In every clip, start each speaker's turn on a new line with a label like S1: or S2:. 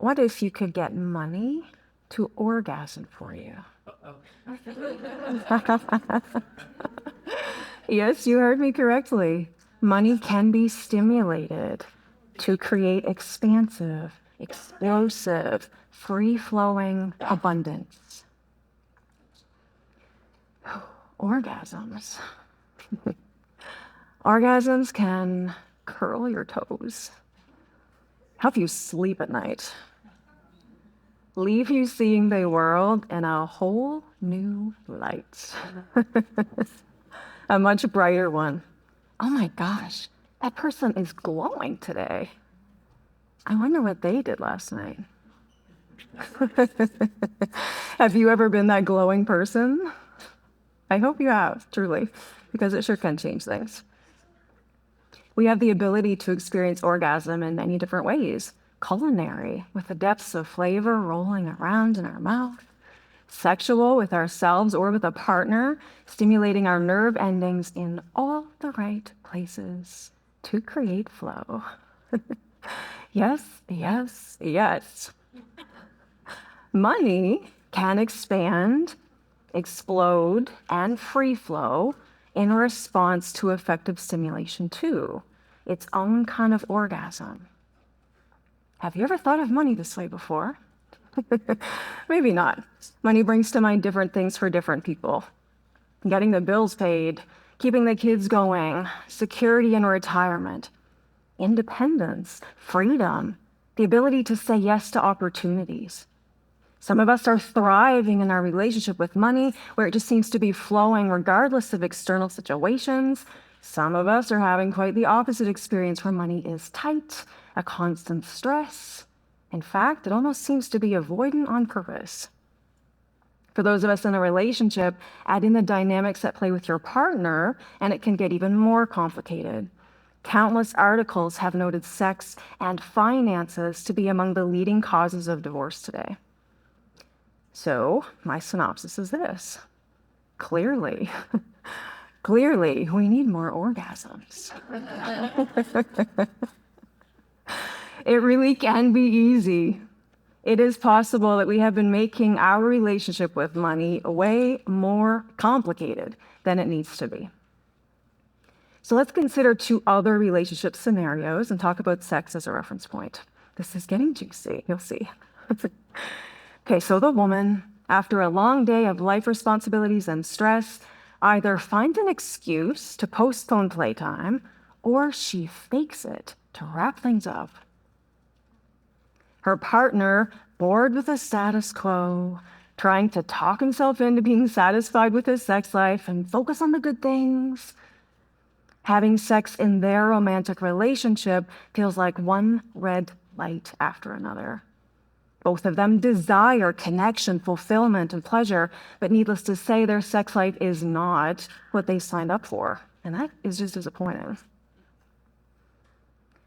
S1: What if you could get money to orgasm for you? Yes, you heard me correctly. Money can be stimulated to create expansive, explosive, free-flowing abundance. Orgasms. Orgasms can curl your toes, help you sleep at night, leave you seeing the world in a whole new light. A much brighter one. Oh my gosh, that person is glowing today. I wonder what they did last night. Have you ever been that glowing person? I hope you have, truly, because it sure can change things. We have the ability to experience orgasm in many different ways. Culinary, with the depths of flavor rolling around in our mouth. Sexual, with ourselves or with a partner, stimulating our nerve endings in all the right places to create flow. Yes, yes, yes. Money can expand, explode, and free flow in response to effective stimulation too, its own kind of orgasm. Have you ever thought of money this way before? Maybe not. Money brings to mind different things for different people. Getting the bills paid, keeping the kids going, security in retirement, independence, freedom, the ability to say yes to opportunities. Some of us are thriving in our relationship with money, where it just seems to be flowing regardless of external situations. Some of us are having quite the opposite experience, where money is tight, a constant stress. In fact, it almost seems to be avoidant on purpose. For those of us in a relationship, add in the dynamics at play with your partner, and it can get even more complicated. Countless articles have noted sex and finances to be among the leading causes of divorce today. So my synopsis is this. Clearly, we need more orgasms. It really can be easy. It is possible that we have been making our relationship with money way more complicated than it needs to be. So let's consider 2 other relationship scenarios and talk about sex as a reference point. This is getting juicy, you'll see. Okay, so the woman, after a long day of life responsibilities and stress, either finds an excuse to postpone playtime, or she fakes it to wrap things up. Her partner, bored with the status quo, trying to talk himself into being satisfied with his sex life and focus on the good things. Having sex in their romantic relationship feels like one red light after another. Both of them desire connection, fulfillment, and pleasure, but needless to say, their sex life is not what they signed up for, and that is just disappointing.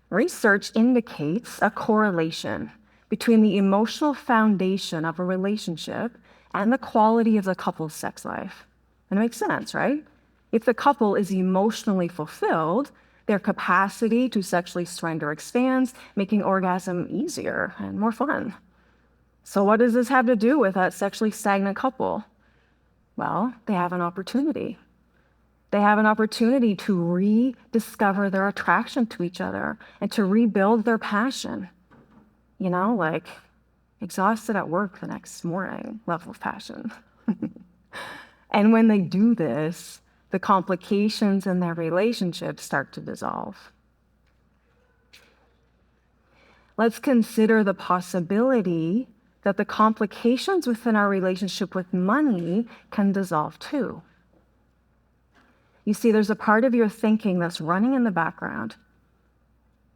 S1: Research indicates a correlation between the emotional foundation of a relationship and the quality of the couple's sex life. And it makes sense, right? If the couple is emotionally fulfilled, their capacity to sexually surrender expands, making orgasm easier and more fun. So what does this have to do with that sexually stagnant couple? Well, they have an opportunity. They have an opportunity to rediscover their attraction to each other and to rebuild their passion. You know, like exhausted at work the next morning level of passion. And when they do this, the complications in their relationship start to dissolve. Let's consider the possibility that the complications within our relationship with money can dissolve too. You see, there's a part of your thinking that's running in the background.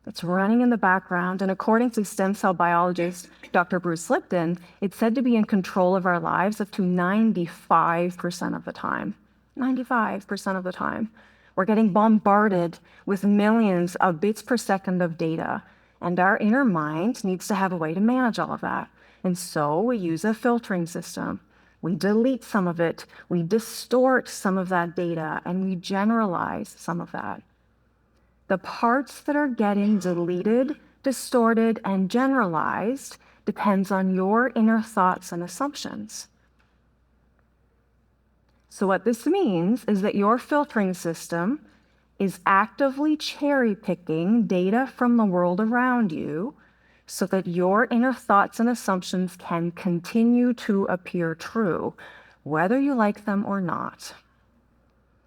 S1: And according to stem cell biologist Dr. Bruce Lipton, it's said to be in control of our lives up to 95% of the time. 95% of the time. We're getting bombarded with millions of bits per second of data, and our inner mind needs to have a way to manage all of that. And so we use a filtering system. We delete some of it, we distort some of that data, and we generalize some of that. The parts that are getting deleted, distorted, and generalized depends on your inner thoughts and assumptions. So what this means is that your filtering system is actively cherry-picking data from the world around you so that your inner thoughts and assumptions can continue to appear true, whether you like them or not.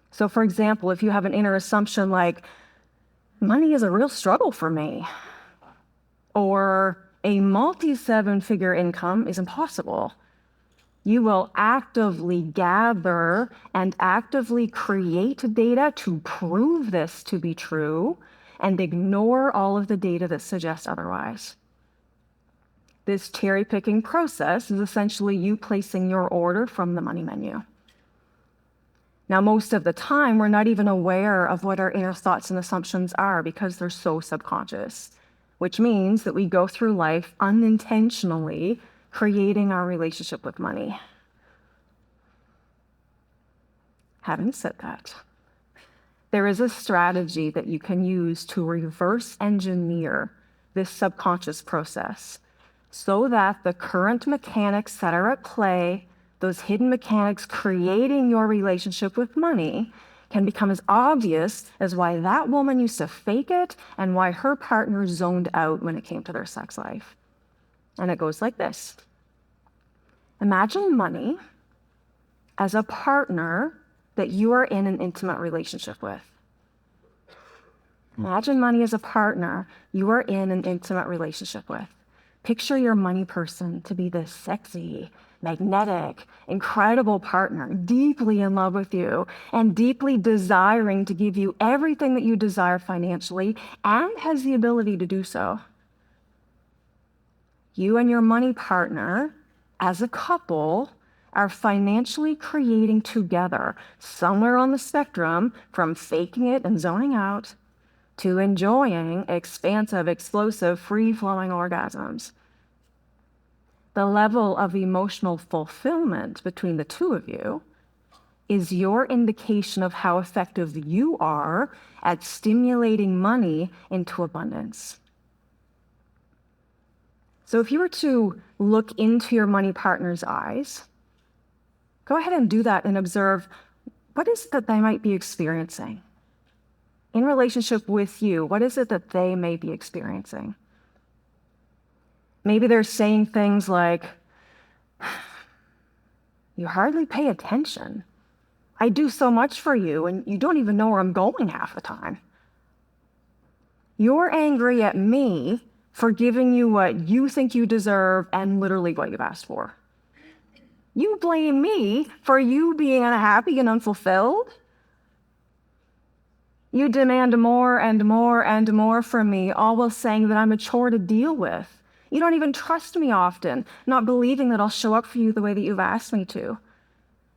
S1: So for example, if you have an inner assumption like, money is a real struggle for me, or a multi-seven-figure income is impossible, you will actively gather and actively create data to prove this to be true and ignore all of the data that suggests otherwise. This cherry-picking process is essentially you placing your order from the money menu. Now, most of the time, we're not even aware of what our inner thoughts and assumptions are because they're so subconscious, which means that we go through life unintentionally creating our relationship with money. Having said that, there is a strategy that you can use to reverse engineer this subconscious process so that the current mechanics that are at play, those hidden mechanics creating your relationship with money, can become as obvious as why that woman used to fake it and why her partner zoned out when it came to their sex life. And it goes like this. Imagine money as a partner that you are in an intimate relationship with. Imagine money as a partner you are in an intimate relationship with. Picture your money person to be this sexy, magnetic, incredible partner, deeply in love with you and deeply desiring to give you everything that you desire financially and has the ability to do so. You and your money partner, as a couple, are financially creating together, somewhere on the spectrum from faking it and zoning out to enjoying expansive, explosive, free-flowing orgasms. The level of emotional fulfillment between the two of you is your indication of how effective you are at stimulating money into abundance. So if you were to look into your money partner's eyes, go ahead and do that and observe what is it that they might be experiencing. In relationship with you, what is it that they may be experiencing? Maybe they're saying things like, you hardly pay attention. I do so much for you and you don't even know where I'm going half the time. You're angry at me for giving you what you think you deserve and literally what you've asked for. You blame me for you being unhappy and unfulfilled. You demand more and more and more from me, all while saying that I'm a chore to deal with. You don't even trust me often, not believing that I'll show up for you the way that you've asked me to.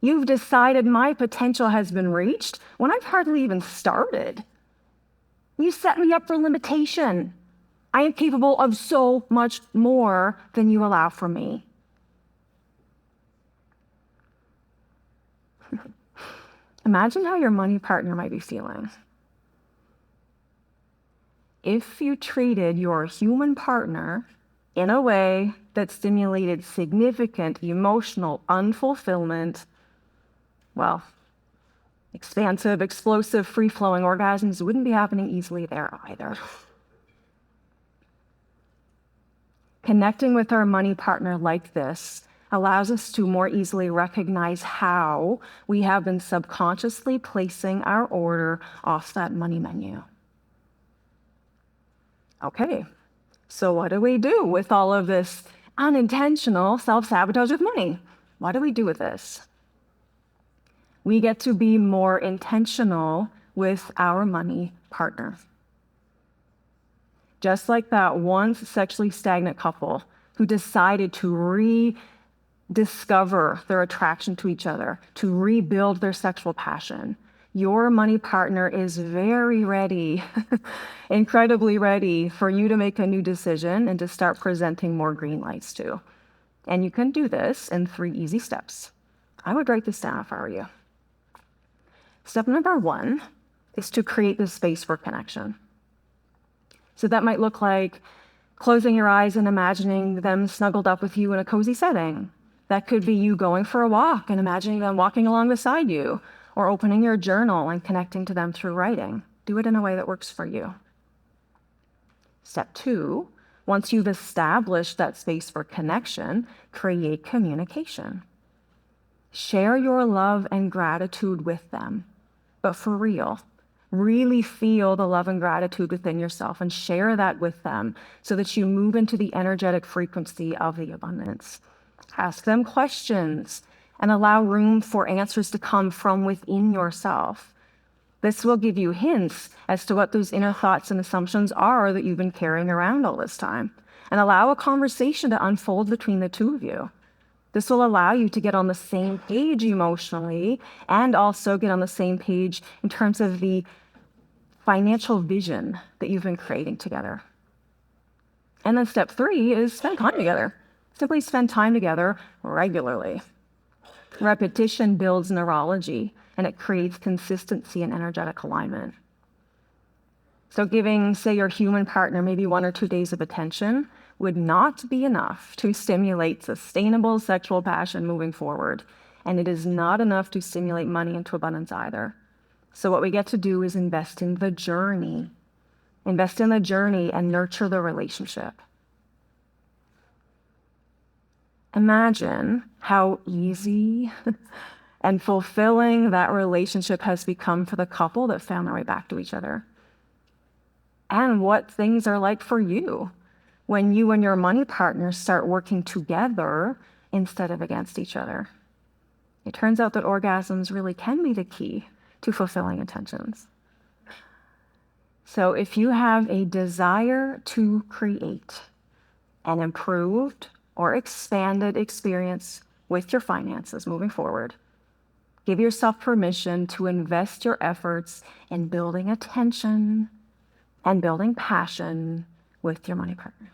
S1: You've decided my potential has been reached when I've hardly even started. You set me up for limitation. I am capable of so much more than you allow for me. Imagine how your money partner might be feeling. If you treated your human partner in a way that stimulated significant emotional unfulfillment, well, expansive, explosive, free-flowing orgasms wouldn't be happening easily there either. Connecting with our money partner like this allows us to more easily recognize how we have been subconsciously placing our order off that money menu. Okay, so what do we do with all of this unintentional self-sabotage with money? What do we do with this? We get to be more intentional with our money partner. Just like that once sexually stagnant couple who decided to rediscover their attraction to each other, to rebuild their sexual passion. Your money partner is very ready, incredibly ready for you to make a new decision and to start presenting more green lights to. And you can do this in 3 easy steps. I would write this down if I were you. Step number 1 is to create the space for connection. So that might look like Closing your eyes and imagining them snuggled up with you in a cozy setting. That could be you going for a walk and imagining them walking along beside you, or opening your journal and connecting to them through writing. Do it in a way that works for you. Step 2, once you've established that space for connection, create communication. Share your love and gratitude with them, but for real. Really feel the love and gratitude within yourself and share that with them so that you move into the energetic frequency of the abundance. Ask them questions and allow room for answers to come from within yourself. This will give you hints as to what those inner thoughts and assumptions are that you've been carrying around all this time, and allow a conversation to unfold between the two of you. This will allow you to get on the same page emotionally and also get on the same page in terms of the financial vision that you've been creating together. And then step 3 is spend time together. Simply spend time together regularly. Repetition builds neurology, and it creates consistency and energetic alignment. So giving, say, your human partner maybe 1 or 2 days of attention would not be enough to stimulate sustainable sexual passion moving forward. And it is not enough to stimulate money into abundance either. So what we get to do is invest in the journey. Invest in the journey and nurture the relationship. Imagine how easy and fulfilling that relationship has become for the couple that found their way back to each other. And what things are like for you when you and your money partner start working together instead of against each other. It turns out that orgasms really can be the key to fulfilling intentions. So if you have a desire to create an improved or expanded experience with your finances moving forward, give yourself permission to invest your efforts in building attention and building passion with your money partner.